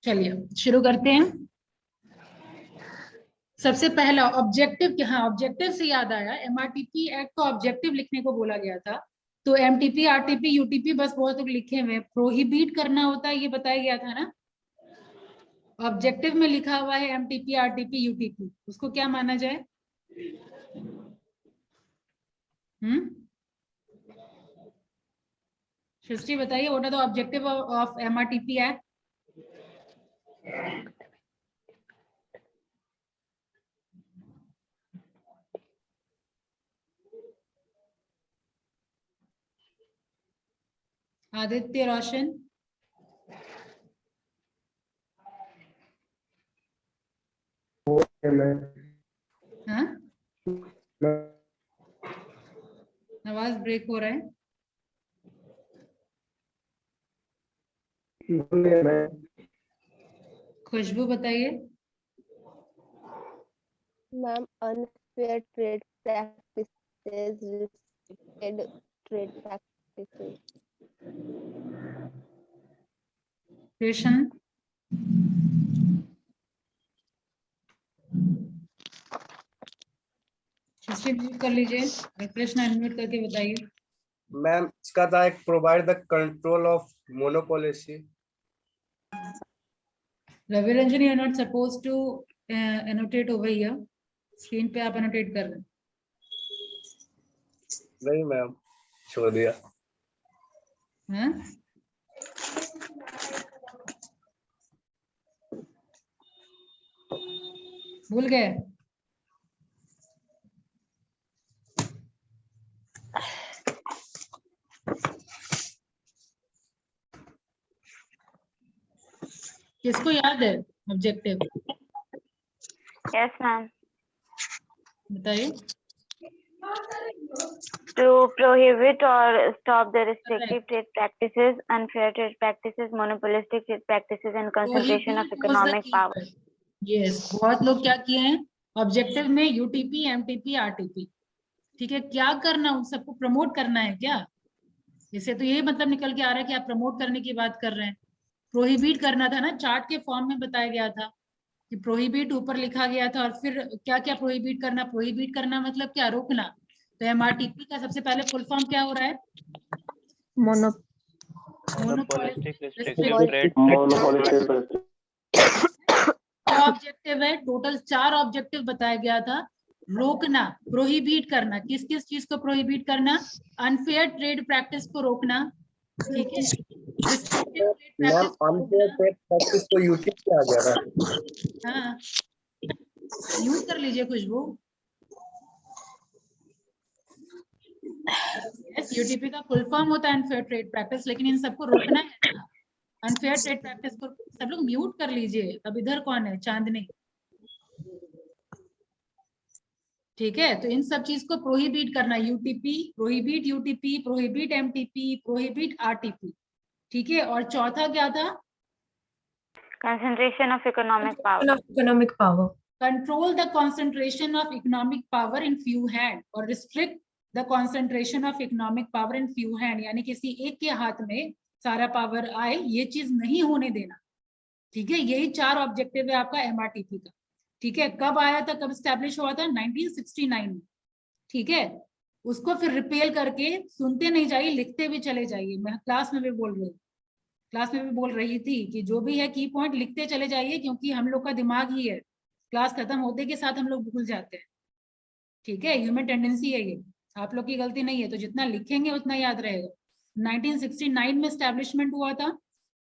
चलिए शुरू करते हैं। सबसे पहला ऑब्जेक्टिव, हाँ ऑब्जेक्टिव से याद आया, एमआरटीपी एक्ट का ऑब्जेक्टिव लिखने को बोला गया था। तो एमटीपी, आरटीपी, यूटीपी बस बहुत लोग लिखे हुए हैं, प्रोहिबिट करना होता है ये बताया गया था ना। ऑब्जेक्टिव में लिखा हुआ है एमटीपी, आरटीपी, यूटीपी, उसको क्या माना जाए? सृष्टि बताइए, what are the objective of MRTP act? Aditya, Roshan, हाँ आवाज ब्रेक हो रहा है। खुशबू बताइए। Ma'am, unfair trade practices, restricted trade practices. Krishna, mute कर लीजिए। कृष्ण अनम्यूट करके बताइए। मैम इसका था एक provide the control of monopolies. Ravi Ranjan, you are not suppose to annotate over here. Screen पे आप एनोटेट कर रहे हैं। नहीं मैम, छोड़ दिया। हाँ? भूल गए? किसको याद है ऑब्जेक्टिव? Yes ma'am. बताइए। To prohibit or stop the restrictive trade practices, unfair trade practices, monopolistic trade practices, and concentration of economic power. Yes, बहुत लोग क्या किए हैं ऑब्जेक्टिव में? UTP, MTP, RTP. ठीक है, क्या करना, उन सबको प्रमोट करना है क्या? इससे तो यही मतलब निकल के आ रहा है कि आप प्रमोट करने की बात कर रहे हैं। प्रोहिबिट करना था ना, चार्ट के फॉर्म में बताया गया था कि प्रोहिबिट ऊपर लिखा गया था, और फिर क्या क्या प्रोहिबिट करना। प्रोहिबिट करना मतलब क्या? रोकना। तो एमआरटीपी का सबसे पहले फुल फॉर्म क्या हो रहा है? ऑब्जेक्टिव है, टोटल 4 ऑब्जेक्टिव बताया गया था। रोकना, प्रोहिबिट करना, किस किस चीज को प्रोहिबिट करना? अनफेयर ट्रेड प्रैक्टिस को रोकना, ठीक है। रिस्ट्रिक्टिव ट्रेड प्रैक्टिस तो यूटीपी आ गया ना। हाँ, यूज कर लीजिए खुशबू। यस, यूटीपी का फुल फॉर्म होता है अनफेयर ट्रेड प्रैक्टिस, लेकिन इन सबको रोकना है ना। अनफेयर ट्रेड प्रैक्टिस को सब लोग म्यूट कर लीजिए। अब इधर कौन है? चांदनी, ठीक है। तो इन सब चीज को प्रोहिबिट करना, UTP, prohibit UTP, prohibit MTP, prohibit RTP, ठीक है। और चौथा क्या था? Concentration of economic power. Economic power. Control the concentration of economic power in few hand, और restrict the concentration of economic power in few hand, यानी किसी एक के हाथ में सारा पावर आए, ये चीज नहीं होने देना, ठीक है। यही 4 ऑब्जेक्टिव है आपका एमआरटीपी का, ठीक है। कब आया था, कब स्टैब्लिश हुआ था? 1969 में, ठीक है। उसको फिर रिपेल करके सुनते नहीं जाइए, लिखते भी चले जाइए। मैं क्लास में भी बोल रही थी कि जो भी है की पॉइंट लिखते चले जाइए, क्योंकि हम लोग का दिमाग ही है, क्लास खत्म होते के साथ हम लोग भूल जाते हैं, ठीक है। ह्यूमन टेंडेंसी है ये, आप लोग की गलती नहीं है। तो जितना लिखेंगे उतना याद रहेगा। 1969 में स्टैब्लिशमेंट हुआ था।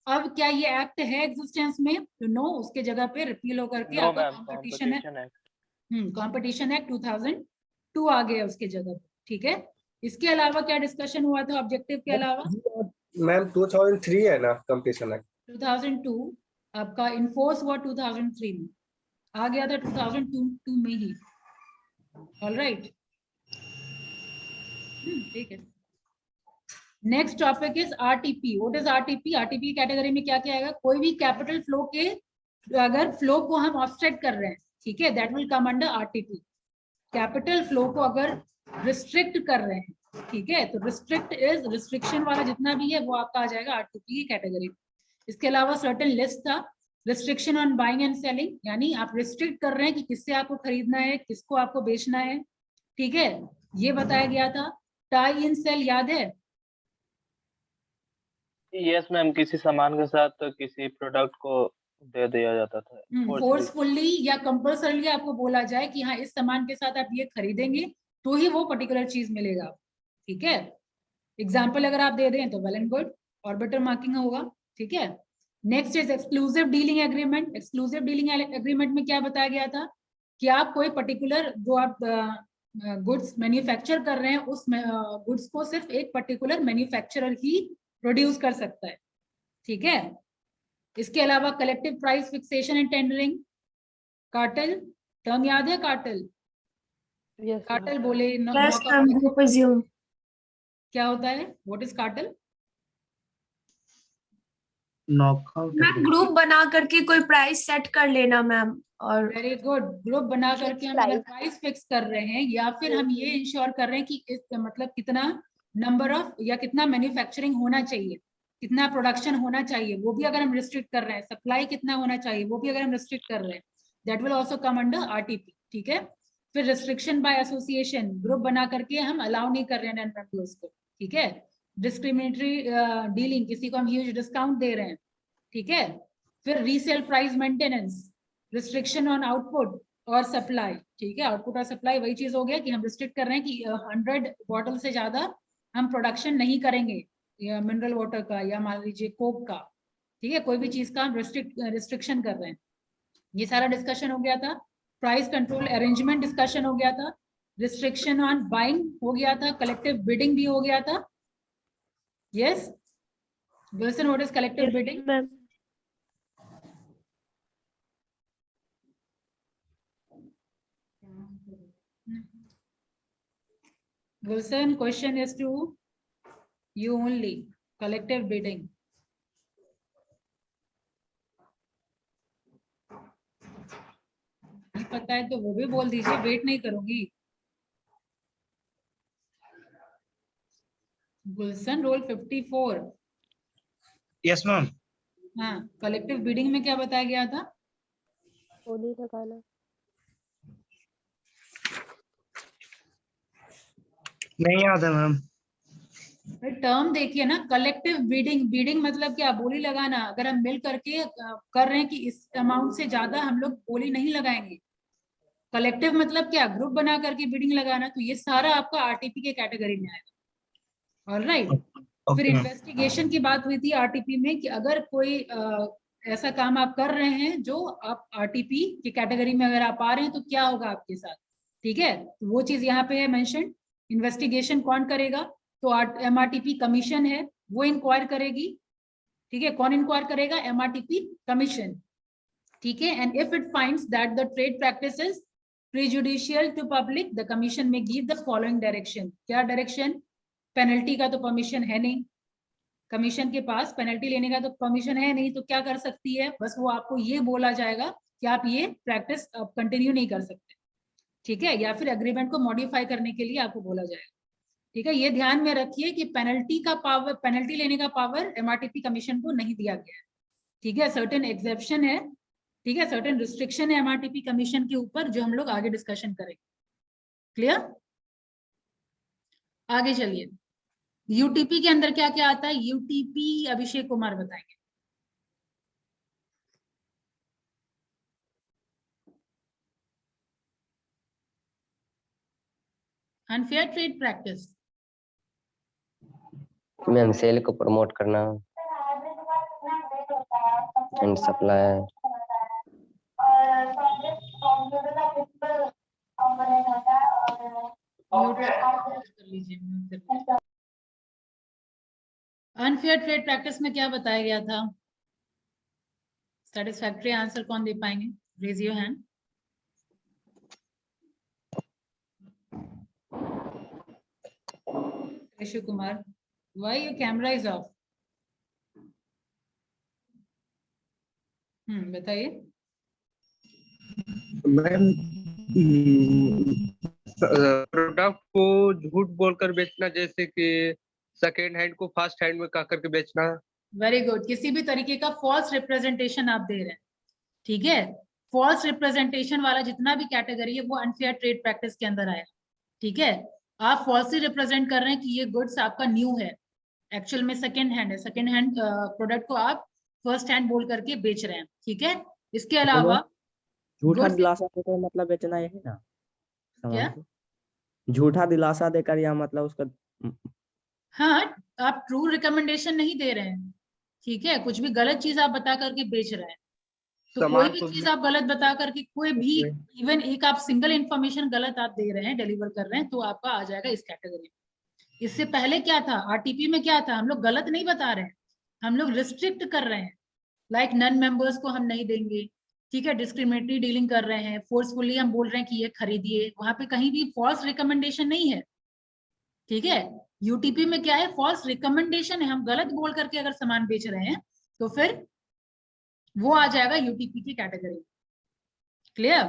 अब क्या ये एक्ट है एग्जिस्टेंस में? तो नो, उसके जगह पे रिपील होकर के आपका कॉम्पिटिशन एक्ट, कॉम्पिटिशन एक्ट 2002 आ गया उसके जगह पे, ठीक है। इसके अलावा क्या डिस्कशन हुआ था ऑब्जेक्टिव के अलावा? मैम 2003 है ना कॉम्पिटिशन एक्ट? 2002 आपका इन्फोर्स हुआ 2003 में, आ गया था 2002 में ही। ऑलराइट, ठीक है। Next topic is RTP. What is RTP? RTP category में क्या क्या आएगा? कोई भी कैपिटल फ्लो के अगर फ्लो को हम ऑब्स्ट्रक्ट कर रहे हैं, ठीक है, that will come under RTP. Capital flow को अगर रिस्ट्रिक्ट कर रहे हैं, ठीक है, तो रिस्ट्रिक्ट इज रिस्ट्रिक्शन वाला जितना भी है वो आपका आ जाएगा आरटीपी की कैटेगरी। इसके अलावा सर्टेन लिस्ट था, restriction on buying and selling, यानी आप रिस्ट्रिक्ट कर रहे हैं कि किससे आपको खरीदना है, किसको आपको बेचना है, ठीक है, ये बताया गया था। टाई इन सेल याद है? यस मैम, किसी सामान के साथ किसी प्रोडक्ट को दे दिया जाता था forcefully। फोर्सफुली या कंपल्सरली आपको बोला जाए कि हाँ इस सामान के साथ आप ये खरीदेंगे तो ही वो पर्टिकुलर चीज मिलेगा, ठीक है। एग्जाम्पल अगर आप दे दें तो well and good, orbiter marking होगा, ठीक है। Next is exclusive dealing agreement. Exclusive dealing agreement में क्या बताया गया था कि आप कोई पर्टिकुलर जो आप गुड्स मैन्युफैक्चर कर रहे हैं उस गुड्स को सिर्फ एक पर्टिकुलर मैन्युफैक्चरर ही प्रोड्यूस कर सकता है, ठीक है। इसके अलावा collective price fixation and tendering, cartel term याद है? Cartel, Yes, cartel ma'am. बोले Yes, ma'am. Group assume. क्या होता है? What is cartel? Knockout ma'am group बना करके कोई प्राइस सेट कर लेना मैम, और वेरी गुड, ग्रुप बना करके हम अगर Price. प्राइस फिक्स कर रहे हैं या फिर हम ये इंश्योर कर रहे हैं कि मतलब कितना नंबर ऑफ या कितना मैन्युफैक्चरिंग होना चाहिए, कितना प्रोडक्शन होना चाहिए, वो भी अगर हम रिस्ट्रिक्ट कर रहे हैं, सप्लाई कितना होना चाहिए वो भी अगर हम रिस्ट्रिक्ट कर रहे हैं, that will also come under RTP, ठीक है। फिर रिस्ट्रिक्शन बाय एसोसिएशन, ग्रुप बना करके हम अलाउ नहीं कर रहे हैं नॉन मेंबर्स को, ठीक है। डिस्क्रिमिनेटरी डीलिंग, किसी को हम ह्यूज डिस्काउंट दे रहे हैं, ठीक है। फिर resale price maintenance, restriction on output और सप्लाई, ठीक है। आउटपुट और सप्लाई वही चीज हो गया कि हम रिस्ट्रिक्ट कर रहे हैं कि 100 बॉटल से ज्यादा हम प्रोडक्शन नहीं करेंगे या मिनरल वाटर का या मान लीजिए कोक का, ठीक है, कोई भी चीज का हम रिस्ट्रिक्शन कर रहे हैं। ये सारा डिस्कशन हो गया था। प्राइस कंट्रोल अरेंजमेंट डिस्कशन हो गया था, रिस्ट्रिक्शन ऑन बाइंग हो गया था, कलेक्टिव बिडिंग भी हो गया था। Yes Wilson, what is collective bidding? Ma'am. Wilson, question is to you only. Collective bidding. नहीं पता है तो वो भी बोल दीजिए, वेट नहीं करूंगी। गुलशन, रोल 54। Yes ma'am. हाँ, कलेक्टिव बिडिंग में क्या बताया गया था? बोली लगाना। नहीं याद है मैम। टर्म देखिए ना, कलेक्टिव बिडिंग, बिडिंग मतलब क्या? बोली लगाना। अगर हम मिल करके कर रहे हैं कि इस अमाउंट से ज्यादा हम लोग बोली नहीं लगाएंगे। कलेक्टिव मतलब क्या? ग्रुप बना करके बिडिंग लगाना। तो ये सारा आपका आरटीपी के कैटेगरी में आएगा। ऑलराइट। फिर ओके मैम। इन्वेस्टिगेशन की बात हुई थी आरटीपी में कि अगर कोई ऐसा काम आप कर रहे हैं जो आप आरटीपी की कैटेगरी में अगर आप आ रहे हैं तो क्या होगा आपके साथ, ठीक है। तो वो चीज यहाँ पे है मेंशन। इन्वेस्टिगेशन कौन करेगा? तो एमआरटीपी कमीशन है, वो इंक्वायर करेगी, ठीक है। कौन इंक्वायर करेगा? एमआरटीपी कमीशन, ठीक है। And if it finds that the trade practices prejudicial to public, the commission may give the following direction. क्या डायरेक्शन? पेनल्टी का तो परमिशन है नहीं, कमीशन के पास पेनल्टी लेने का तो परमिशन है नहीं, तो क्या कर सकती है? बस वो आपको ये बोला जाएगा कि आप ये प्रैक्टिस कंटिन्यू नहीं कर सकते, ठीक है, या फिर एग्रीमेंट को मॉडिफाई करने के लिए आपको बोला जाएगा, ठीक है। ये ध्यान में रखिए कि पेनल्टी का पावर, पेनल्टी लेने का पावर एमआरटीपी कमीशन को नहीं दिया गया है, ठीक है। सर्टेन एक्सेप्शन है, ठीक है, सर्टेन रिस्ट्रिक्शन है एमआरटीपी कमीशन के ऊपर, जो हम लोग आगे डिस्कशन करेंगे। क्लियर? आगे चलिए। यूटीपी के अंदर क्या क्या आता है? यूटीपी अभिषेक कुमार बताएंगे। Unfair trade practice, ma'am sale को प्रमोट करना and supply. Unfair trade practice में क्या बताया गया था? सेटिस्फैक्टरी आंसर कौन दे पाएंगे? Raise your hand. Krishna Kumar, why your camera is off? बताइए। मैम प्रोडक्ट को झूठ बोलकर बेचना, जैसे कि सेकेंड हैंड को फर्स्ट हैंड में कह करके बेचना। Very good. किसी भी तरीके का फॉल्स रिप्रेजेंटेशन आप दे रहे हैं, ठीक है। फॉल्स रिप्रेजेंटेशन वाला जितना भी कैटेगरी है वो अनफेयर ट्रेड प्रैक्टिस के अंदर आएगा। ठीक है, आप फॉल्सली रिप्रेजेंट कर रहे हैं कि ये गुड्स आपका न्यू है, एक्चुअल में सेकेंड हैंड है, सेकेंड हैंड प्रोडक्ट को आप फर्स्ट हैंड बोल करके बेच रहे हैं। ठीक है, इसके अलावा झूठा goods- दिलासा देकर मतलब बेचना यही ना क्या? सामान को? झूठा दिलासा देकर या मतलब उसका हाँ, आप ट्रू रिकमेंडेशन नहीं दे रहे हैं। ठीक है, कुछ भी गलत चीज आप बता करके बेच रहे हैं। तो कोई सामान भी को चीज आप गलत बता करके कोई भी इवन एक आप सिंगल इंफॉर्मेशन गलत आप दे रहे हैं, डिलीवर कर रहे हैं, तो आपका आ जाएगा इस कैटेगरी में। इससे पहले क्या था, आरटीपी में क्या था, हम लोग गलत नहीं बता रहे हैं, हम लोग रिस्ट्रिक्ट कर रहे हैं, लाइक नन मेंबर्स को हम नहीं देंगे। ठीक है, डिस्क्रिमिनेटरी डीलिंग कर रहे हैं, फोर्सफुली हम बोल रहे हैं कि ये खरीदिए, वहां पे कहीं भी फॉल्स रिकमेंडेशन नहीं है। ठीक है, यूटीपी में क्या है, फॉल्स रिकमेंडेशन है, हम गलत बोल करके अगर सामान बेच रहे हैं तो फिर वो आ जाएगा यूटीपी की कैटेगरी। क्लियर?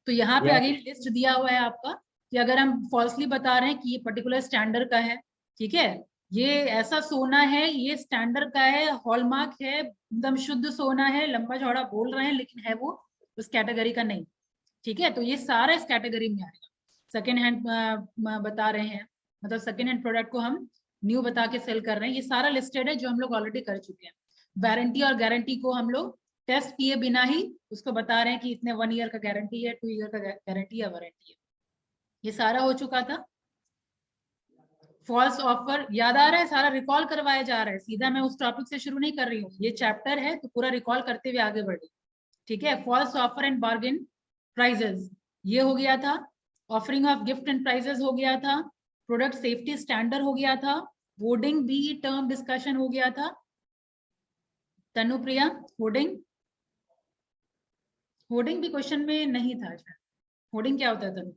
तो यहाँ पे अगेन लिस्ट दिया हुआ है आपका कि अगर हम फॉल्सली बता रहे हैं कि ये पर्टिकुलर स्टैंडर्ड का है, ठीक है, ये ऐसा सोना है, ये स्टैंडर्ड का है, हॉलमार्क है, एकदम शुद्ध सोना है, लंबा चौड़ा बोल रहे हैं, लेकिन है वो उस कैटेगरी का नहीं। ठीक है, तो ये सारा इस कैटेगरी में आएगा। सेकेंड हैंड बता रहे हैं, मतलब सेकेंड हैंड प्रोडक्ट को हम न्यू बता के सेल कर रहे हैं, ये सारा लिस्टेड है जो हम लोग ऑलरेडी कर चुके हैं। वारंटी और गारंटी को हम लोग टेस्ट किए बिना ही उसको बता रहे हैं कि इतने 1 ईयर का गारंटी है, 2 ईयर का गारंटी या वारंटी है, ये सारा हो चुका था। फॉल्स ऑफर याद आ रहा है, सारा रिकॉल करवाया जा रहा है, सीधा मैं उस टॉपिक से शुरू नहीं कर रही हूँ, ये चैप्टर है तो पूरा रिकॉल करते हुए आगे बढ़े। ठीक है, false offer and bargain prices ये हो गया था, offering of gift and prizes हो गया था, प्रोडक्ट सेफ्टी स्टैंडर्ड हो गया था, होर्डिंग भी टर्म डिस्कशन हो गया था। तनुप्रिया, होर्डिंग होर्डिंग भी क्वेश्चन में नहीं था। होर्डिंग क्या होता है तनु?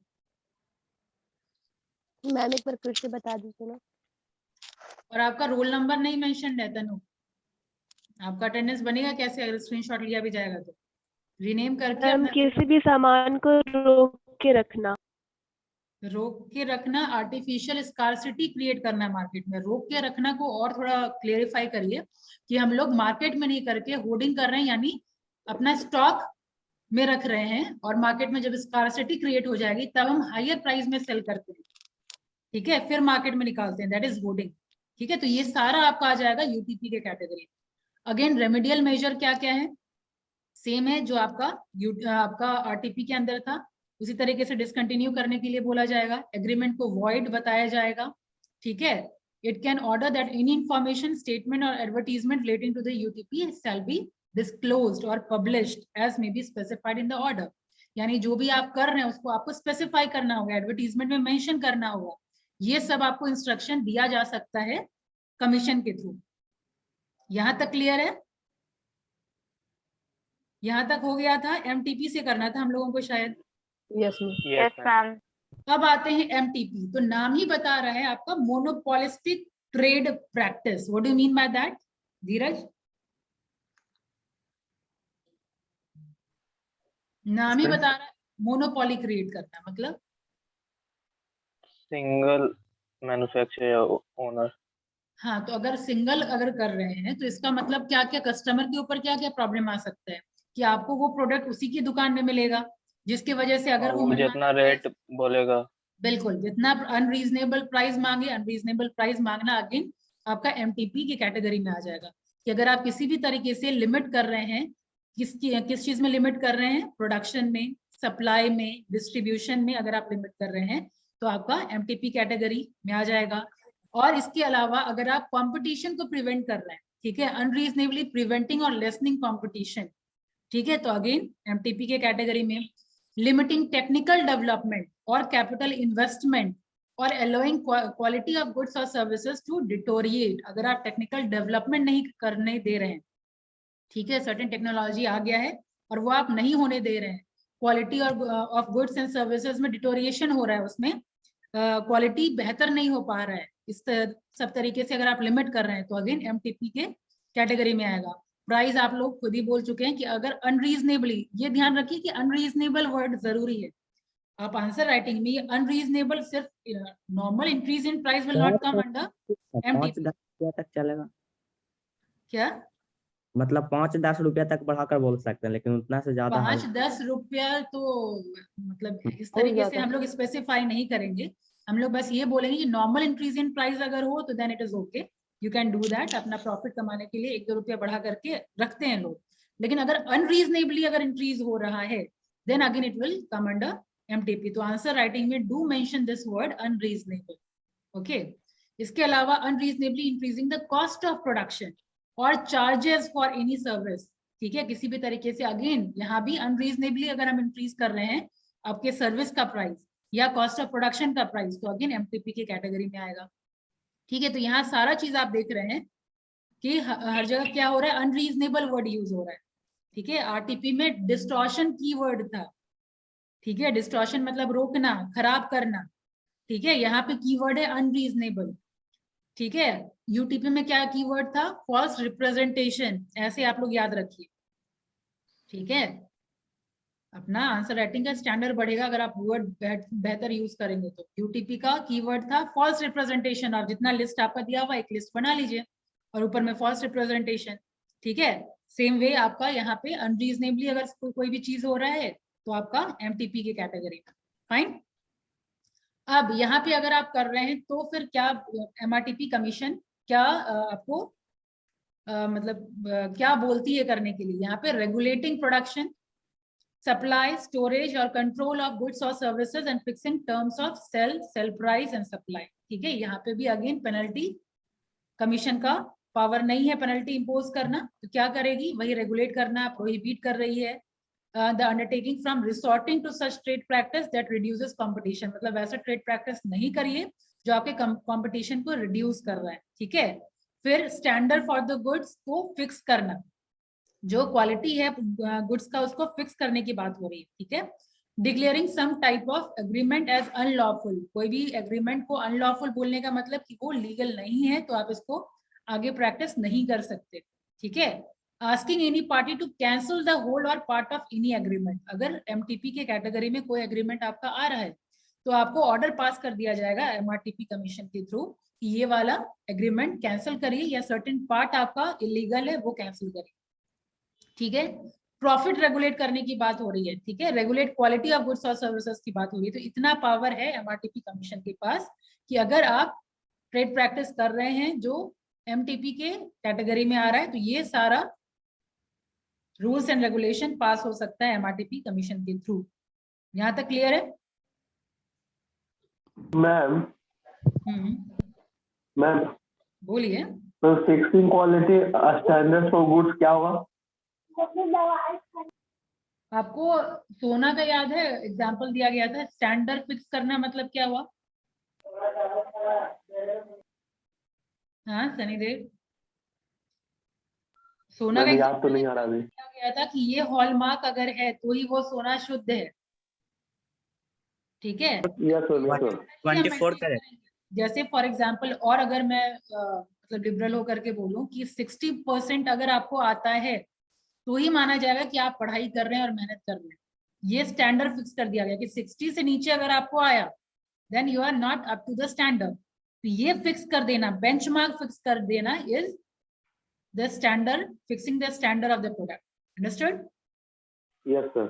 मैम एक बार फिर से बता दीजिए ना। और आपका रोल नंबर नहीं मेंशन है तनु, आपका अटेंडेंस बनेगा कैसे अगर स्क्रीनशॉट लिया भी जाएगा तो? रीनेम करके मैम अपना किसी भी सामान को रोक के रखना। रोक के रखना, आर्टिफिशियल स्कार्सिटी क्रिएट करना मार्केट में। रोक के रखना को और थोड़ा क्लेरिफाई करिए कि हम लोग मार्केट में नहीं करके होर्डिंग कर रहे हैं, यानी अपना स्टॉक में रख रहे हैं, और मार्केट में जब स्कार्सिटी क्रिएट हो जाएगी तब हम हायर प्राइस में सेल करते हैं। ठीक है, फिर मार्केट में निकालते हैं, दैट इज होर्डिंग। ठीक है, तो ये सारा आपका आ जाएगा यूटीपी के कैटेगरी। अगेन रेमेडियल मेजर क्या क्या है, सेम है जो आपका आरटीपी के अंदर था, उसी तरीके से डिसकंटिन्यू करने के लिए बोला जाएगा। एग्रीमेंट को वॉइड बताया जाएगा। ठीक है, it can order that any information, statement और advertisement relating to the UTP shall be disclosed और published as may be specified in the order. यानी जो भी आप कर रहे हैं उसको आपको स्पेसिफाई करना होगा, एडवर्टीजमेंट में मेंशन करना होगा। ये सब आपको इंस्ट्रक्शन दिया जा सकता है कमीशन के थ्रू। यहां तक क्लियर है? यहां तक हो गया था। एमटीपी से करना था हम लोगों को शायद। Yes ma'am. Yes, ma'am. अब आते हैं एमटीपी, तो नाम ही बता रहा है आपका monopolistic trade practice. What do you mean by that Dheeraj? नाम ही बता रहा है मोनोपोली क्रिएट करना, मतलब सिंगल मैन्युफैक्चरर ओनर। हाँ, तो अगर सिंगल अगर कर रहे हैं तो इसका मतलब क्या क्या कस्टमर के ऊपर क्या क्या प्रॉब्लम आ सकता है कि आपको वो प्रोडक्ट उसी की दुकान में मिलेगा, जिसकी वजह से अगर वो जितना रेट बोलेगा, बिल्कुल जितना अनरीजनेबल प्राइस मांगे, अनरीजनेबल प्राइस मांगना अगेन आपका एमटीपी की कैटेगरी में आ जाएगा। कि अगर आप किसी भी तरीके से लिमिट कर रहे हैं, किस चीज में लिमिट कर रहे हैं, प्रोडक्शन में, सप्लाई में, डिस्ट्रीब्यूशन में अगर आप लिमिट कर रहे हैं तो आपका एमटीपी कैटेगरी में आ जाएगा। और इसके अलावा अगर आप कंपटीशन को प्रिवेंट कर रहे हैं, ठीक है, अनरीजनेबली प्रिवेंटिंग और लेसनिंग कंपटीशन, ठीक है, तो अगेन एमटीपी के कैटेगरी में। लिमिटिंग टेक्निकल डेवलपमेंट और कैपिटल इन्वेस्टमेंट और अलोइंग क्वालिटी ऑफ गुड्स और सर्विसेज टू डिटोरिएट, अगर आप टेक्निकल डेवलपमेंट नहीं करने दे रहे हैं, ठीक है, सर्टेन टेक्नोलॉजी आ गया है और वो आप नहीं होने दे रहे हैं, quality of goods and services में डिटोरिएशन हो रहा है, उसमें क्वालिटी बेहतर नहीं हो पा रहा है, इस सब तरीके से अगर आप लिमिट कर रहे हैं तो अगेन एमटीपी के कैटेगरी में आएगा। प्राइस आप लोग खुद ही बोल चुके हैं कि अगर अनरीजनेबली, ये ध्यान रखिए कि अनरीजनेबल वर्ड जरूरी है। आप आंसर राइटिंग में ये अनरीजनेबल सिर्फ normal increase in price will not come under MTP. तक चलेगा क्या मतलब 5-10 रुपया तक बढ़ाकर बोल सकते हैं, लेकिन उतना से ज्यादा हम 5-10 रुपया तो मतलब इस बहुत तरीके से ज्यादा। हम लोग स्पेसिफाई नहीं करेंगे। हम लोग बस ये बोलेंगे कि नॉर्मल इंक्रीज इन प्राइस अगर हो तो then it is okay, you can do that. अपना प्रॉफिट कमाने के लिए 1-2 रुपया बढ़ा करके रखते हैं लोग। लेकिन अगर अनरीजनेबली अगर इंक्रीज हो रहा है then again it will come under MTP. तो आंसर राइटिंग में do mention this word unreasonable. Okay, इसके अलावा unreasonably increasing the cost of production और चार्जेस फॉर एनी सर्विस। ठीक है, किसी भी तरीके से अगेन यहाँ भी अनरीजनेबली अगर हम इंक्रीज कर रहे हैं आपके सर्विस का प्राइस या कॉस्ट ऑफ प्रोडक्शन का प्राइस तो अगेन एमटीपी की कैटेगरी में आएगा। ठीक है, तो यहाँ सारा चीज आप देख रहे हैं कि हर जगह क्या हो रहा है, अनरीजनेबल वर्ड यूज हो रहा है। ठीक है, आरटीपी में डिस्टॉर्शन कीवर्ड था। ठीक है, डिस्टॉर्शन मतलब रोकना, खराब करना। ठीक है, यहाँ पे कीवर्ड है अनरीजनेबल। ठीक है, यूटीपी में क्या कीवर्ड था, फॉल्स रिप्रेजेंटेशन। ऐसे आप लोग याद रखिए। ठीक है, अपना आंसर राइटिंग का स्टैंडर्ड बढ़ेगा अगर आप वर्ड बेहतर यूज करेंगे तो। यूटीपी का कीवर्ड था फॉल्स रिप्रेजेंटेशन, और जितना लिस्ट आपका दिया हुआ एक लिस्ट बना लीजिए और ऊपर में फॉल्स रिप्रेजेंटेशन। ठीक है, सेम वे आपका यहाँ पे अनरीजनेबली अगर कोई भी चीज हो रहा है तो आपका एमटीपी की कैटेगरी में। फाइन, अब यहाँ पे अगर आप कर रहे हैं तो फिर क्या एमआरटीपी कमीशन क्या आपको मतलब क्या बोलती है करने के लिए। यहाँ पे रेगुलेटिंग प्रोडक्शन, सप्लाई, स्टोरेज और कंट्रोल ऑफ गुड्स और services and fixing terms of sale price and supply. ठीक है, यहाँ पे भी अगेन पेनल्टी कमीशन का पावर नहीं है पेनल्टी इंपोज करना, तो क्या करेगी, वही रेगुलेट करना प्रोहिबिट कर रही है। The undertaking from resorting to such trade practice that reduces competition, मतलब ऐसा ट्रेड प्रैक्टिस नहीं करिए जो आपके कंपटीशन को रिड्यूस कर रहा है। ठीक है, फिर स्टैंडर्ड फॉर द गुड्स को फिक्स करना, जो क्वालिटी है गुड्स का उसको फिक्स करने की बात हो रही है। ठीक है, declaring some type of agreement as unlawful, कोई भी एग्रीमेंट को अनलॉफुल बोलने का मतलब कि वो लीगल नहीं है तो आप इसको आगे प्रैक्टिस नहीं कर सकते। ठीक है, asking any party to cancel the whole और पार्ट ऑफ एनी एग्रीमेंट, अगर एमटीपी के कैटेगरी में कोई एग्रीमेंट आपका आ रहा है तो आपको ऑर्डर पास कर दिया जाएगा एमआरटीपी कमीशन के थ्रू कि ये वाला एग्रीमेंट कैंसिल करिए या सर्टेन पार्ट आपका इलीगल है वो कैंसिल करिए। ठीक है, प्रॉफिट रेगुलेट करने की बात हो रही है। ठीक है, रेगुलेट क्वालिटी ऑफ गुड्स और सर्विसेज की बात हो रही है। तो इतना पावर है एमआरटीपी कमीशन के पास कि अगर आप ट्रेड प्रैक्टिस कर रहे हैं जो एमटीपी के कैटेगरी में आ रहा है तो ये सारा रूल्स एंड रेगुलेशन पास हो सकता है एमआरटीपी कमीशन के थ्रू। यहाँ तक क्लियर है मैम? मैम बोलिए। तो fixing quality standard for goods क्या हुआ? आपको सोना का याद है, एग्जांपल दिया गया था, स्टैंडर्ड फिक्स करना मतलब क्या हुआ? हाँ सनीदेव, सोना का याद तो नहीं आ रहा अभी। दिया गया था कि ये हॉलमार्क अगर है तो ही वो सोना शुद्ध है। ठीक है, यस सर। 24 कैरेट। जैसे फॉर एग्जांपल, और अगर मैं मतलब लिबरल होकर के बोलूं कि 60% अगर आपको आता है तो ही माना जाएगा कि आप पढ़ाई कर रहे हैं और मेहनत कर रहे हैं। ये स्टैंडर्ड फिक्स कर दिया गया कि 60 से नीचे अगर आपको आया then you are not up to the standard. तो ये फिक्स कर देना, बेंचमार्क फिक्स कर देना is the standard, fixing the standard of the product. Understood? Yes sir.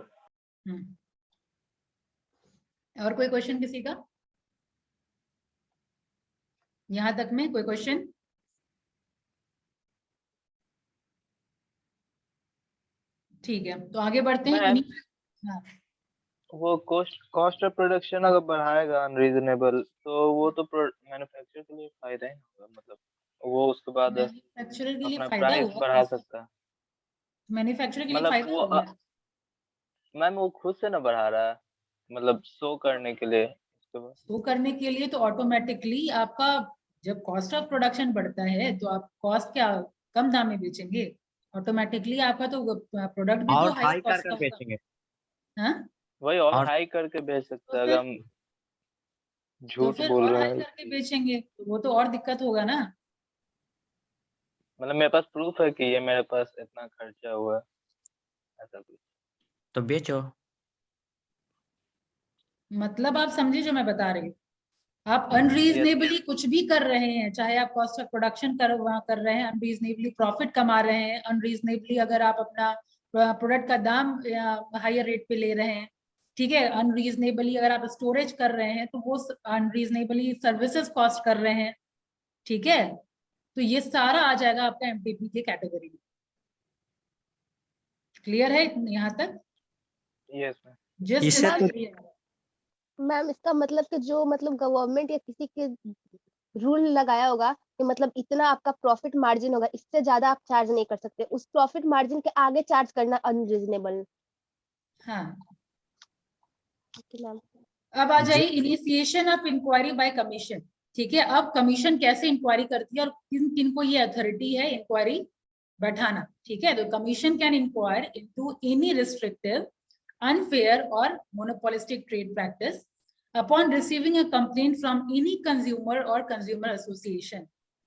और कोई क्वेश्चन किसी का? यहां तक में कोई क्वेश्चन? ठीक है, तो आगे बढ़ते हैं। हाँ, वो कॉस्ट ऑफ प्रोडक्शन अगर बढ़ाएगा अनरीजनेबल तो वो तो मैन्युफैक्चरर के लिए फायदा ही होगा, मतलब वो उसके बाद मैन्युफैक्चरर के लिए अपना फायदा प्राइस होगा, बढ़ा सकता है। मैन्युफैक्चरर के लिए मतलब फायदा वो होगा। मैम वो खुद से ना बढ़ा रहा है, मतलब शो करने के लिए। शो करने के लिए तो ऑटोमेटिकली आपका जब कॉस्ट ऑफ प्रोडक्शन बढ़ता है तो आप कॉस्ट क्या कम दाम में बेचेंगे? ऑटोमेटिकली आपका तो प्रोडक्ट भी और तो हाई हाई कॉस्ट कर का होगा। बेचेंगे। हाँ, वही और और हाई करके बेच सकते तो हैं फिर अगर हम तो झूठ फिर बोल और रहे हाई हैं। करके बेचेंगे तो वो तो और दिक्कत होगा ना। मतलब मेरे पास प्रूफ है कि ये मेरे पास इतना खर्चा हुआ है, ऐसा कुछ। तो बेचो। मतलब आप समझे जो मैं बता रही हूँ? आप अनरीजनेबली कुछ भी कर रहे हैं, चाहे आप कॉस्ट ऑफ प्रोडक्शन कर रहे हैं, अनरीजनेबली प्रॉफिट कमा रहे हैं, अनरीजनेबली अगर आप अपना प्रोडक्ट का दाम हायर रेट पे ले रहे हैं, ठीक है, अनरीजनेबली अगर आप स्टोरेज कर रहे हैं तो वो अनरीजनेबली सर्विसेज कॉस्ट कर रहे हैं, ठीक है, तो ये सारा आ जाएगा आपका एमटीपी के कैटेगरी में। क्लियर है यहाँ तक? Yes ma'am. जिस मैम इसका मतलब कि जो मतलब गवर्नमेंट या किसी के रूल लगाया होगा कि मतलब इतना आपका प्रॉफिट मार्जिन होगा, इससे ज्यादा आप चार्ज नहीं कर सकते, उस प्रॉफिट मार्जिन के आगे चार्ज करना अनरीजनेबल। हाँ, मैम अब आ जाइए initiation of inquiry by commission. ठीक है, अब कमीशन कैसे इंक्वायरी करती है और किन किन को ये अथॉरिटी है इंक्वायरी बैठाना। ठीक है, तो commission can inquire into any restrictive, unfair or monopolistic trade practice upon receiving a complaint from any consumer or consumer association।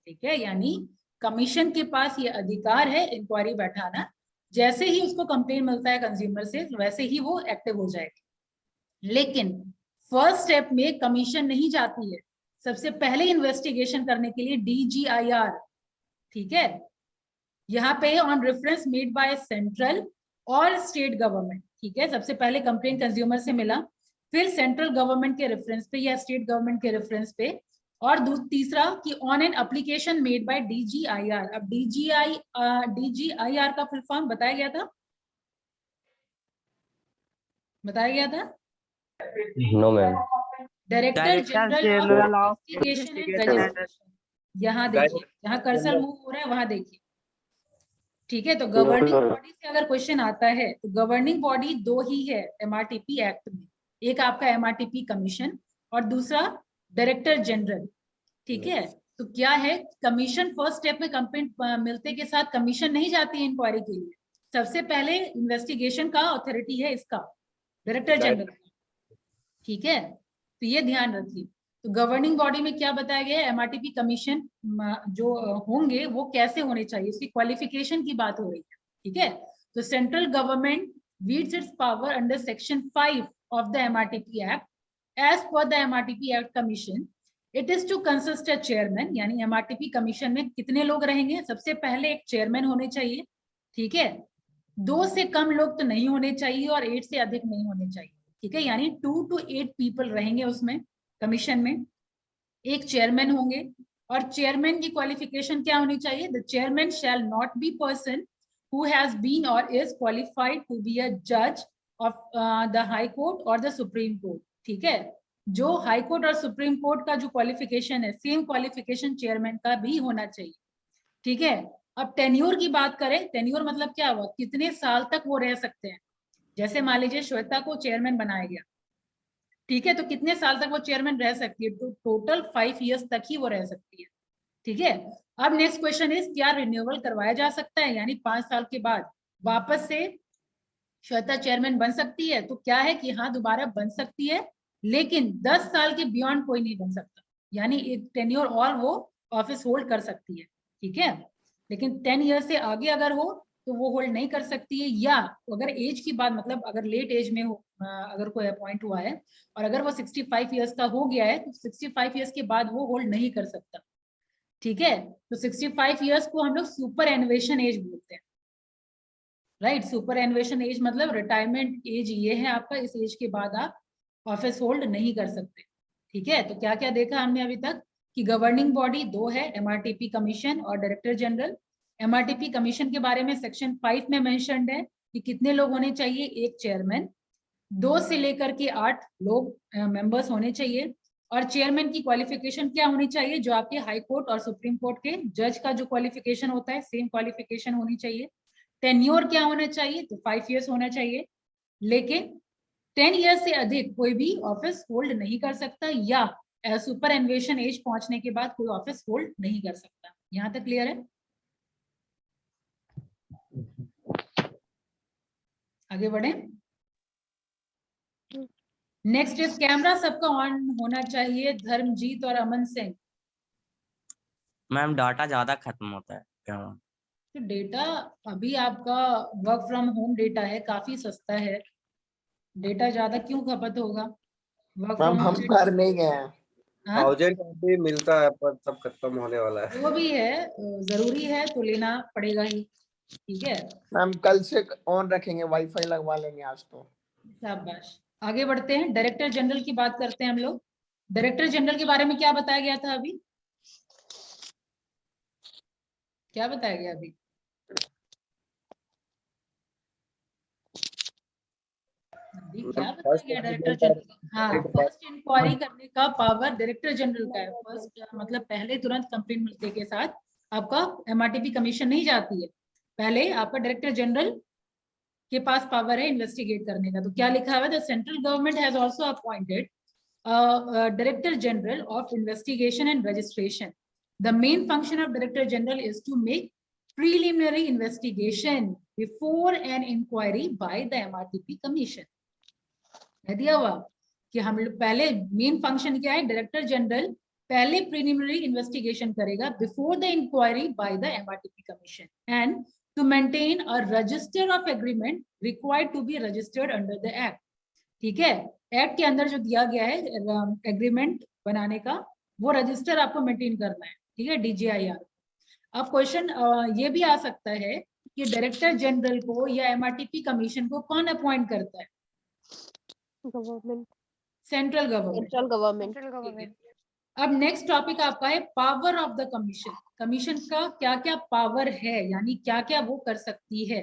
ठीक है, यानी कमीशन के पास ये अधिकार है इंक्वायरी बैठाना, जैसे ही उसको कंप्लेंट मिलता है कंज्यूमर से वैसे ही वो एक्टिव हो जाएगी। लेकिन फर्स्ट स्टेप में कमीशन नहीं जाती है, सबसे पहले इन्वेस्टिगेशन करने के लिए DGIR, ठीक है, यहाँ पे on reference made by central और स्टेट गवर्नमेंट। ठीक है, सबसे पहले कंप्लेंट कंज्यूमर से मिला, फिर सेंट्रल गवर्नमेंट के रेफरेंस पे या स्टेट गवर्नमेंट के रेफरेंस पे, और तीसरा कि on an application made by DGIR। अब DGIR का फुल फॉर्म बताया गया था? No ma'am. Director general of investigation and registration. यहाँ देखिए, जहाँ कर्सर मूव हो रहा है वहां देखिए। ठीक है, तो गवर्निंग बॉडी से अगर क्वेश्चन आता है तो गवर्निंग बॉडी दो ही है MRTP एक्ट में, एक आपका MRTP कमीशन और दूसरा डायरेक्टर जनरल। ठीक है, तो क्या है, कमीशन फर्स्ट स्टेप में कंप्लेंट मिलते के साथ कमीशन नहीं जाती है इंक्वायरी के लिए, सबसे पहले इन्वेस्टिगेशन का अथॉरिटी है इसका डायरेक्टर जनरल। ठीक है, तो ये ध्यान रखिए। तो गवर्निंग बॉडी में क्या बताया गया है, MRTP कमीशन जो होंगे वो कैसे होने चाहिए, उसकी क्वालिफिकेशन की बात हो रही है। ठीक है, तो central government wields its power under section 5 of the MRTP act. As per the MRTP act commission it is to consist a chairman, यानी MRTP कमीशन में कितने लोग रहेंगे, सबसे पहले एक चेयरमैन होने चाहिए। ठीक है, 2 से कम लोग तो नहीं होने चाहिए और 8 से अधिक नहीं होने चाहिए। ठीक है, यानी 2 to 8 पीपल रहेंगे उसमें कमीशन में, एक चेयरमैन होंगे, और चेयरमैन की क्वालिफिकेशन क्या होनी चाहिए, the chairman shall not be person who has been और is qualified to be a जज ऑफ द हाई कोर्ट और द सुप्रीम कोर्ट। ठीक है, जो हाई कोर्ट और सुप्रीम कोर्ट का जो क्वालिफिकेशन है, सेम क्वालिफिकेशन चेयरमैन का भी होना चाहिए। ठीक है, अब टेन्योर की बात करें, टेन्योर मतलब क्या हुआ, कितने साल तक वो रह सकते हैं। जैसे मान लीजिए श्वेता को चेयरमैन बनाया गया, ठीक है, तो कितने साल तक वो चेयरमैन रह सकती है, तो टोटल 5 इयर्स तक ही वो रह सकती है। ठीक है, अब नेक्स्ट क्वेश्चन इज, क्या रिन्यूअल करवाया जा सकता है, यानी 5 साल के बाद वापस से श्वेता चेयरमैन बन सकती है, तो क्या है कि हाँ दोबारा बन सकती है, लेकिन 10 साल के बियॉन्ड कोई नहीं बन सकता, यानी एक टेन्योर और वो ऑफिस होल्ड कर सकती है। ठीक है, लेकिन 10 ईयर से आगे अगर हो तो वो होल्ड नहीं कर सकती है, या अगर एज की बात, मतलब अगर लेट एज में हो, अगर कोई अपॉइंट हुआ है और अगर वो 65 इयर्स का हो गया है तो 65 इयर्स के बाद वो होल्ड नहीं कर सकता। ठीक है, तो 65 इयर्स को हम लोग सुपर एनुवेशन एज बोलते हैं। राइट, सुपर एनुवेशन एज मतलब रिटायरमेंट एज ये है आपका, इस एज के बाद आप ऑफिस होल्ड नहीं कर सकते। ठीक है, तो क्या क्या देखा हमने अभी तक कि गवर्निंग बॉडी 2 है, MRTP कमीशन और डायरेक्टर जनरल। MRTP कमीशन के बारे में सेक्शन 5 में मेंशन्ड है कि कितने लोग होने चाहिए, एक चेयरमैन, 2 से लेकर के 8 लोग मेंबर्स होने चाहिए, और चेयरमैन की क्वालिफिकेशन क्या होनी चाहिए, जो आपके हाई कोर्ट और सुप्रीम कोर्ट के जज का जो क्वालिफिकेशन होता है सेम क्वालिफिकेशन होनी चाहिए। टेन्योर क्या होना चाहिए, तो 5 इयर्स होना चाहिए, लेकिन 10 ईयर्स से अधिक कोई भी ऑफिस होल्ड नहीं कर सकता, या सुपर एनुवेशन एज पहुंचने के बाद कोई ऑफिस होल्ड नहीं कर सकता। यहाँ तक क्लियर है? आगे बढ़े। नेक्स्ट इज कैमरा सबका ऑन होना चाहिए। धर्मजीत और अमन सिंह। मैम डाटा ज्यादा खत्म होता है क्या? तो डेटा अभी आपका वर्क फ्रॉम होम डेटा है, काफी सस्ता है, डेटा ज्यादा क्यों खपत होगा? वर्क फ्रॉम हम कर नहीं गए हैं। हाँ 1000 अभी मिलता है पर सब खत्म होने वाला है। वो भी है, जरूरी है तो लेना पड़ेगा ही। ठीक है, मैम कल से ऑन रखेंगे, वाईफाई लगवा लेंगे आज तो। शाबाश। आगे बढ़ते हैं, डायरेक्टर जनरल की बात करते हैं हम लोग। डायरेक्टर जनरल के बारे में क्या बताया गया था अभी? क्या बताया गया अभी? क्या बताया गया डायरेक्टर जनरल? हाँ, फर्स्ट इंक्वायरी करने का पावर डायरेक्टर जनरल का है। फर्स्ट मतलब पहले तुरंत कंप्लेंट मिलने के साथ आपका एमआरटीपी कमीशन नहीं जाती है, पहले आपका डायरेक्टर जनरल के पास पावर है इन्वेस्टिगेट करने का। तो क्या लिखा हुआ है? The central government has also appointed director general of investigation and registration. The main function of director general is to make preliminary investigation before an inquiry by the MRTP commission। दिया हुआ कि हम लोग पहले मेन फंक्शन क्या है, director general पहले preliminary investigation करेगा before the inquiry by the MRTP commission, and to maintain a register of agreement required to be registered under the act. ठीक है, एक्ट के अंदर जो दिया गया है एग्रीमेंट बनाने का, वो रजिस्टर आपको मेंटेन करना है। ठीक है, DGIR। अब क्वेश्चन ये भी आ सकता है कि डायरेक्टर जनरल को या एमआरटीपी कमीशन को कौन अपॉइंट करता है? Government, central government. Central government. अब नेक्स्ट टॉपिक आपका है power of the commission. Commission का क्या क्या पावर है, यानी क्या क्या वो कर सकती है।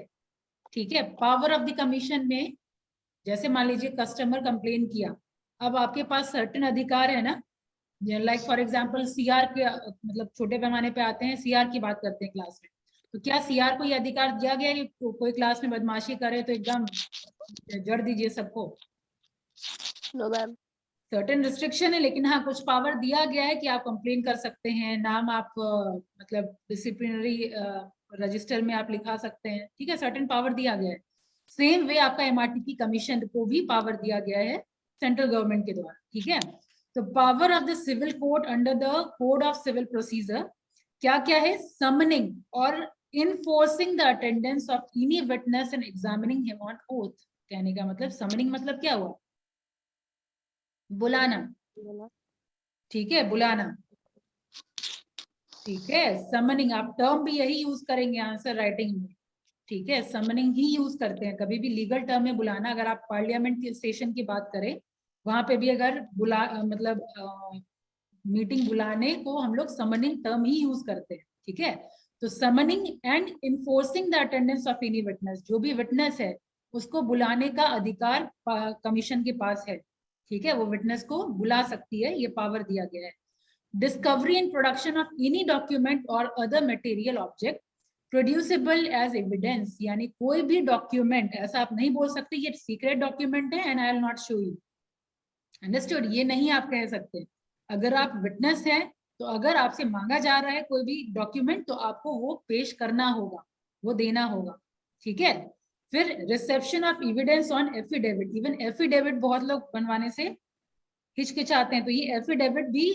ठीक है, पावर ऑफ द कमीशन में जैसे मान लीजिए कस्टमर कंप्लेन किया, अब आपके पास सर्टेन अधिकार है ना, लाइक फॉर एग्जांपल सीआर के, मतलब छोटे पैमाने पे आते हैं, सीआर की बात करते हैं क्लास में, तो क्या सीआर को ये अधिकार दिया गया है कि कोई क्लास में बदमाशी करे तो एकदम जड़ दीजिए सबको? No ma'am. सर्टेन रिस्ट्रिक्शन है, लेकिन हाँ कुछ पावर दिया गया है कि आप कंप्लेन कर सकते हैं, नाम आप मतलब डिसिप्लिनरी रजिस्टर में आप लिखा सकते हैं। ठीक है, सर्टेन पावर दिया गया है। सेम वे आपका एमआरटीपी कमीशन को भी पावर दिया गया है सेंट्रल गवर्नमेंट के द्वारा। ठीक है, तो power of the civil court under the code of civil procedure क्या क्या है? समनिंग और enforcing the attendance of any witness and examining him on oath. कहने का मतलब समनिंग मतलब क्या हुआ? बुलाना। ठीक है, बुलाना। ठीक है, समनिंग आप टर्म भी यही यूज करेंगे आंसर राइटिंग में। ठीक है, समनिंग ही यूज करते हैं, कभी भी लीगल टर्म में बुलाना, अगर आप पार्लियामेंट के सेशन की बात करें वहां पे भी अगर मतलब मीटिंग बुलाने को हम लोग समनिंग टर्म ही यूज करते हैं। ठीक है, तो summoning and enforcing the attendance of any witness, जो भी विटनेस है उसको बुलाने का अधिकार कमीशन के पास है। ठीक है, वो विटनेस को बुला सकती है, ये पावर दिया गया है। Discovery and production of any document और other material object producible as evidence, यानी कोई भी डॉक्यूमेंट ऐसा आप नहीं बोल सकते ये सीक्रेट डॉक्यूमेंट है and I will not show you. Understood? ये नहीं आप कह सकते। अगर आप विटनेस है तो अगर आपसे मांगा जा रहा है कोई भी डॉक्यूमेंट तो आपको वो पेश करना होगा, वो देना होगा। ठीक है, फिर reception of evidence on affidavit. Even affidavit बहुत लोग बनवाने से हिचकिचाते हैं, तो ये एफिडेविट भी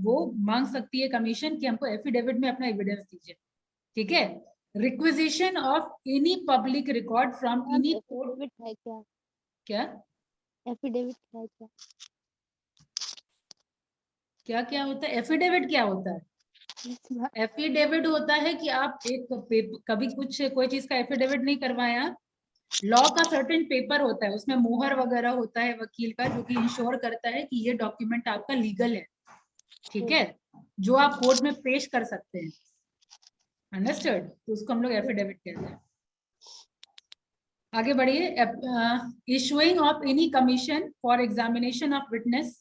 वो मांग सकती है कमीशन कि हमको एफिडेविट में अपना एविडेंस दीजिए। ठीक है, requisition of any public record from any court. क्या एफिडेविट है क्या? क्या क्या होता है? एफिडेविट क्या होता है? एफिडेविट होता है कि आप एक कभी कुछ कोई चीज का एफिडेविट नहीं करवाया, लॉ का सर्टेन पेपर होता है, उसमें मोहर वगैरह होता है वकील का, जो कि इंश्योर करता है कि ये डॉक्यूमेंट आपका लीगल है। ठीक है, जो आप कोर्ट में पेश कर सकते हैं। अंडरस्टूड? तो उसको हम लोग एफिडेविट कहते हैं। आगे बढ़िए, issuing of any commission for examination of witness.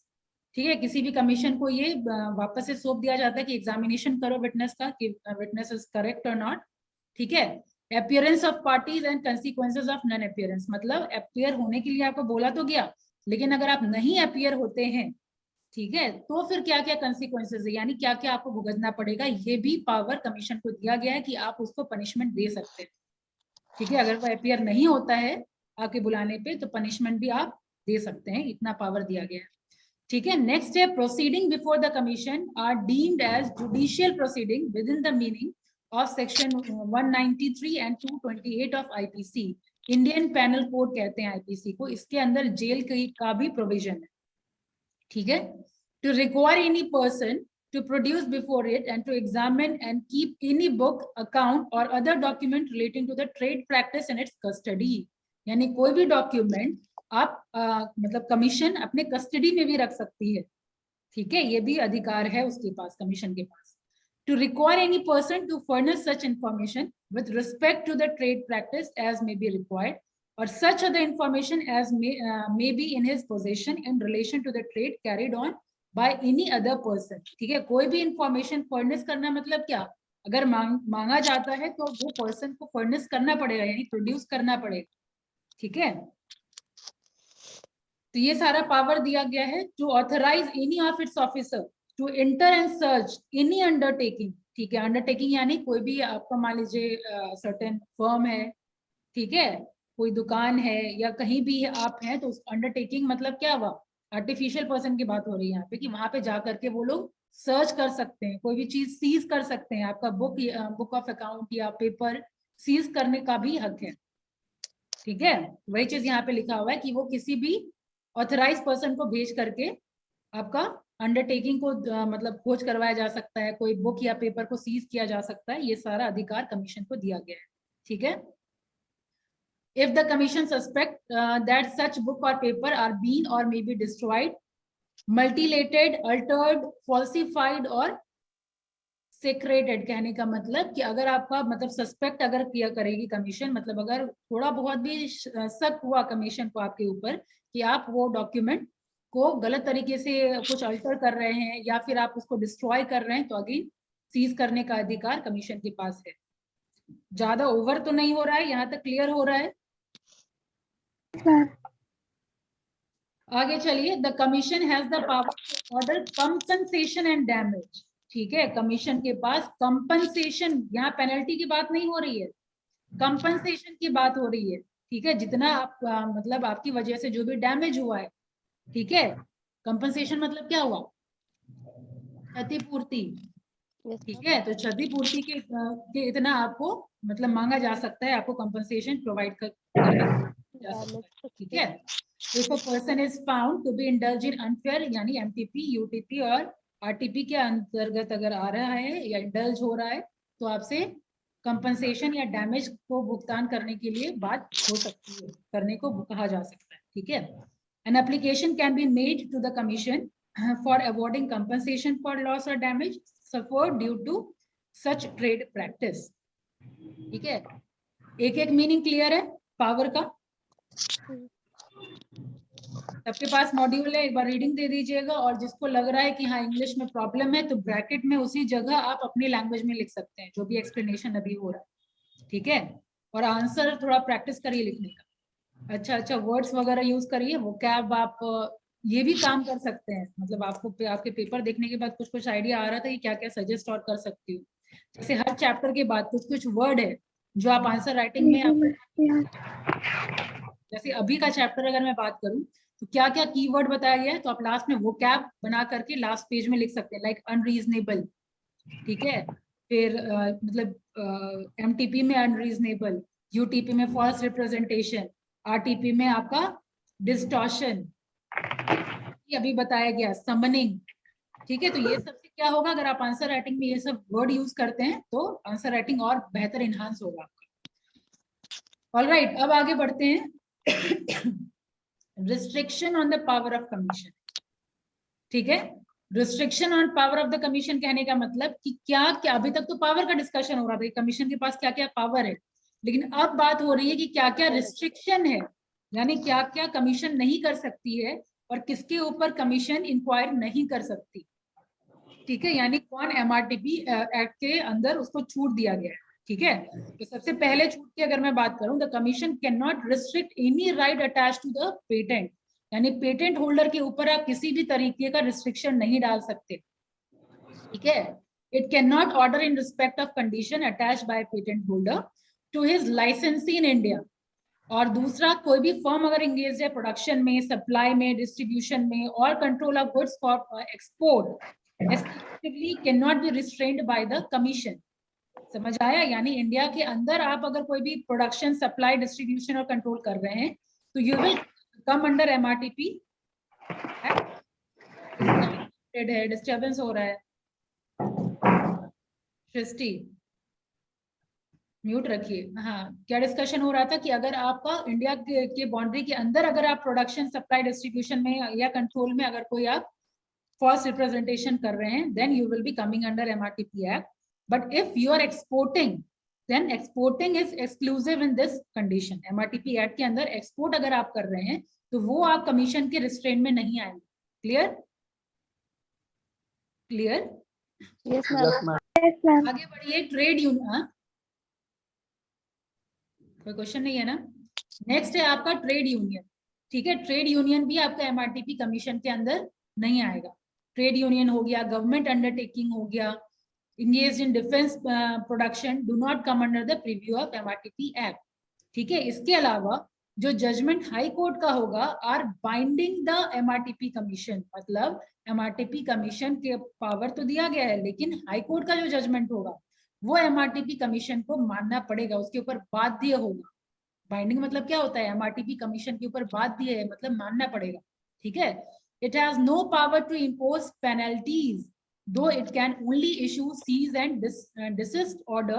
ठीक है, किसी भी कमीशन को ये वापस से सौंप दिया जाता है कि एग्जामिनेशन करो विटनेस का कि विटनेस इज करेक्ट और नॉट। ठीक है, appearance of parties and consequences of non appearance, मतलब अपीयर होने के लिए आपको बोला तो गया, लेकिन अगर आप नहीं अपीयर होते हैं, ठीक है, तो फिर क्या क्या कंसीक्वेंसेस है, यानी क्या क्या आपको भुगतना पड़ेगा, ये भी पावर कमीशन को दिया गया है कि आप उसको पनिशमेंट दे सकते हैं। ठीक है, अगर वो अपीयर नहीं होता है आपके बुलाने पे तो पनिशमेंट भी आप दे सकते हैं, इतना पावर दिया गया है। ठीक है, नेक्स्ट है proceeding before the commission are deemed as judicial proceeding within the meaning of section 193 and 228 of IPC. Indian penal code कहते हैं आईपीसी को, इसके अंदर जेल का भी प्रोविजन है। ठीक है, to require any person to produce before it and to examine and keep any book, account or other document relating to the trade practice in its custody. यानी कोई भी डॉक्यूमेंट आप मतलब कमीशन अपने कस्टडी में भी रख सकती है, ठीक है, ये भी अधिकार है उसके पास, कमीशन के पास. To require any person to furnish such information with respect to the trade practice as may be required, or such other information as may be in his possession in relation to the trade carried on by any other person. ठीक है, कोई भी information furnish करना मतलब क्या, अगर मांगा जाता है तो वो पर्सन को फर्निश करना पड़ेगा, यानी प्रोड्यूस करना पड़ेगा. ठीक है, तो ये सारा पावर दिया गया है. To authorise any of its officer to enter and search any undertaking. ठीक है, अंडरटेकिंग यानी कोई भी आपका मान लीजिए सर्टेन फर्म है, ठीक है, कोई दुकान है या कहीं भी आप हैं, तो अंडरटेकिंग मतलब क्या हुआ, आर्टिफिशियल पर्सन की बात हो रही है यहाँ पे, कि वहां पे जा करके वो लोग सर्च कर सकते हैं, कोई भी चीज सीज कर सकते हैं, आपका बुक ऑफ अकाउंट या पेपर सीज करने का भी हक है. ठीक है, वही चीज यहाँ पे लिखा हुआ है कि वो किसी भी ऑथराइज पर्सन को भेज करके आपका अंडरटेकिंग को मतलब खोज करवाया जा सकता है, कोई बुक या पेपर को सीज किया जा सकता है. ये सारा अधिकार कमीशन को दिया गया है. ठीक है, if the commission suspect that such book or paper are being or may be destroyed, mutilated, altered, falsified or secreted, कहने का मतलब कि अगर आपका मतलब सस्पेक्ट अगर किया करेगी कमीशन, मतलब अगर थोड़ा बहुत भी शक हुआ कमीशन को आपके ऊपर कि आप वो डॉक्यूमेंट को गलत तरीके से कुछ अल्टर कर रहे हैं या फिर आप उसको डिस्ट्रॉय कर रहे हैं, तो अगेन सीज करने का अधिकार कमीशन के पास है. ज्यादा ओवर तो नहीं हो रहा है, यहाँ तक क्लियर हो रहा है. आगे चलिए. The commission has the power to order compensation and damage. ठीक है, कमीशन के पास कंपनसेशन, यहाँ पेनल्टी की बात नहीं हो रही है, कंपनसेशन की बात हो रही है. ठीक है, जितना आप मतलब आपकी वजह से जो भी डैमेज हुआ है, ठीक है, कंपनसेशन मतलब क्या हुआ, क्षतिपूर्ति. ठीक है, तो क्षतिपूर्ति के इतना आपको मतलब मांगा जा सकता है, आपको कंपनसेशन प्रोवाइड करने. ठीक है, if a person is found to be indulged in unfair यानी एमटीपी, यूटीपी और आरटीपी के अंतर्गत अगर आ रहा है या इंडल्ज हो रहा है, तो आपसे कंपनसेशन या डैमेज को भुगतान करने के लिए बात हो सकती है, करने को कहा जा सकता है. ठीक है, an application can be made to the commission for awarding compensation for loss or damage suffered due to such trade practice. ठीक है, एक एक मीनिंग क्लियर है पावर का. सबके पास मॉड्यूल है, एक बार रीडिंग दे दीजिएगा, और जिसको लग रहा है कि हाँ इंग्लिश में प्रॉब्लम है, तो ब्रैकेट में उसी जगह आप अपनी लैंग्वेज में लिख सकते हैं जो भी एक्सप्लेनेशन अभी हो रहा है. ठीक है, और आंसर थोड़ा प्रैक्टिस करिए लिखने का. अच्छा वर्ड्स वगैरह यूज करिए, वो कैब आप ये भी काम कर सकते हैं, मतलब आपको आपके पेपर देखने के बाद कुछ आइडिया आ रहा था कि क्या क्या सजेस्ट और कर सकती हूँ. जैसे हर चैप्टर के बाद कुछ वर्ड है जो आप आंसर राइटिंग में जैसे अभी का चैप्टर अगर मैं बात करूं तो क्या क्या कीवर्ड बताया गया है, तो आप लास्ट में वो कैब बना करके लास्ट पेज में लिख सकते हैं, लाइक अनरीजनेबल. ठीक है, फिर मतलब एमटीपी में अनरीजनेबल, यूटीपी में फॉल्स रिप्रेजेंटेशन, आरटीपी में आपका डिस्टॉर्शन, अभी बताया गया समनिंग. ठीक है, तो ये सबसे क्या होगा, अगर आप आंसर राइटिंग में ये सब वर्ड यूज करते हैं तो आंसर राइटिंग और बेहतर इनहांस होगा आपका. ऑलराइट, अब आगे बढ़ते हैं. Restriction on the power of commission. ठीक है, restriction on power of the commission कहने का मतलब कि क्या क्या, अभी तक तो पावर का डिस्कशन हो रहा था, कमीशन के पास क्या क्या पावर है, लेकिन अब बात हो रही है कि क्या क्या रिस्ट्रिक्शन है, यानी क्या क्या कमीशन नहीं कर सकती है और किसके ऊपर कमीशन इंक्वायर नहीं कर सकती. ठीक है, यानी कौन एमआरटीपी एक्ट के अंदर उसको छूट दिया गया है. ठीक है, तो सबसे पहले छूट की अगर मैं बात करूं, the commission can not restrict any right attach to the patent, यानी पेटेंट होल्डर के ऊपर आप किसी भी तरीके का रिस्ट्रिक्शन नहीं डाल सकते. ठीक है, it can not order in respect of condition attach by patent holder to his licensee in India. और दूसरा, कोई भी फर्म अगर इंगेज है प्रोडक्शन में, सप्लाई में, डिस्ट्रीब्यूशन में और control of goods for export effectively cannot be restrained by the commission. समझ आया, यानी इंडिया के अंदर आप अगर कोई भी प्रोडक्शन, सप्लाई, डिस्ट्रीब्यूशन और कंट्रोल कर रहे हैं तो you will come under MRTP है, डिस्टर्बेंस हो रहा है। सृष्टि म्यूट रखिए। हाँ, क्या डिस्कशन हो रहा था कि अगर आपका इंडिया के बाउंड्री के अंदर अगर आप प्रोडक्शन, सप्लाई, डिस्ट्रीब्यूशन में या कंट्रोल में अगर कोई आप फॉल्स रिप्रेजेंटेशन कर रहे हैं, then you will be coming under MRTP act. But if you are exporting, then exporting is exclusive in this condition. MRTP act के अंदर एक्सपोर्ट अगर आप कर रहे हैं तो वो आप कमीशन के रिस्ट्रेंट में नहीं आएंगे। क्लियर? क्लियर? Yes ma'am. आगे बढ़िए। ट्रेड यूनियन, कोई क्वेश्चन नहीं है ना? नेक्स्ट है आपका ट्रेड यूनियन। ठीक है, ट्रेड यूनियन भी आपका MRTP कमीशन के अंदर नहीं आएगा। ट्रेड यूनियन हो गया, गवर्नमेंट अंडरटेकिंग हो गया, engaged in defense production do not come under the preview of MRTP Act। ठीक है, इसके अलावा जो जजमेंट हाई कोर्ट का होगा are binding the MRTP commission. मतलब MRTP कमीशन के पावर तो दिया गया है, लेकिन हाई कोर्ट का जो जजमेंट होगा वो MRTP कमीशन को मानना पड़ेगा, उसके ऊपर बाध्य होगा। बाइंडिंग मतलब क्या होता है? MRTP कमीशन के ऊपर बाध्य है, मतलब मानना पड़ेगा। ठीक है, it has no power to impose penalties, though it can only issue cease and desist order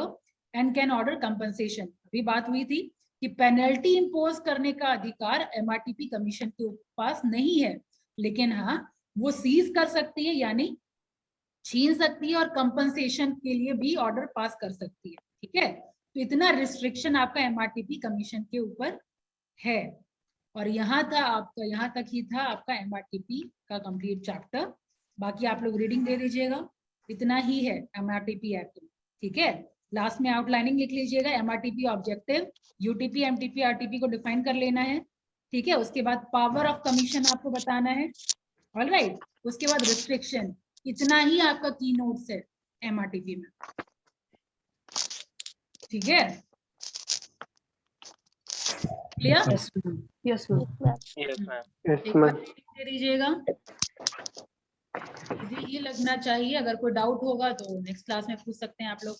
and can order compensation। अभी बात हुई थी कि पेनल्टी इंपोज करने का अधिकार MRTP कमीशन के पास नहीं है, लेकिन हाँ वो सीज कर सकती है, यानी छीन सकती है, और कंपनसेशन के लिए भी ऑर्डर पास कर सकती है। ठीक है, तो इतना रिस्ट्रिक्शन आपका MRTP कमीशन के ऊपर है। और यहाँ तक ही था आपका MRTP का कंप्लीट चैप्टर। बाकी आप लोग रीडिंग दे दीजिएगा, इतना ही है MRTP एक्ट में। ठीक है, लास्ट में आउटलाइनिंग लिख लीजिएगा। MRTP objective, UTP, MTP, RTP को डिफाइन कर लेना है। ठीक है, उसके बाद पावर ऑफ कमीशन आपको बताना है। ऑलराइट, उसके बाद रिस्ट्रिक्शन। इतना ही आपका की नोट्स है MRTP में। ठीक है, clear? Yes ma'am. Yes ma'am. दे दीजिएगा, मुझे ये लगना चाहिए। अगर कोई डाउट होगा तो नेक्स्ट क्लास में पूछ सकते हैं आप लोग।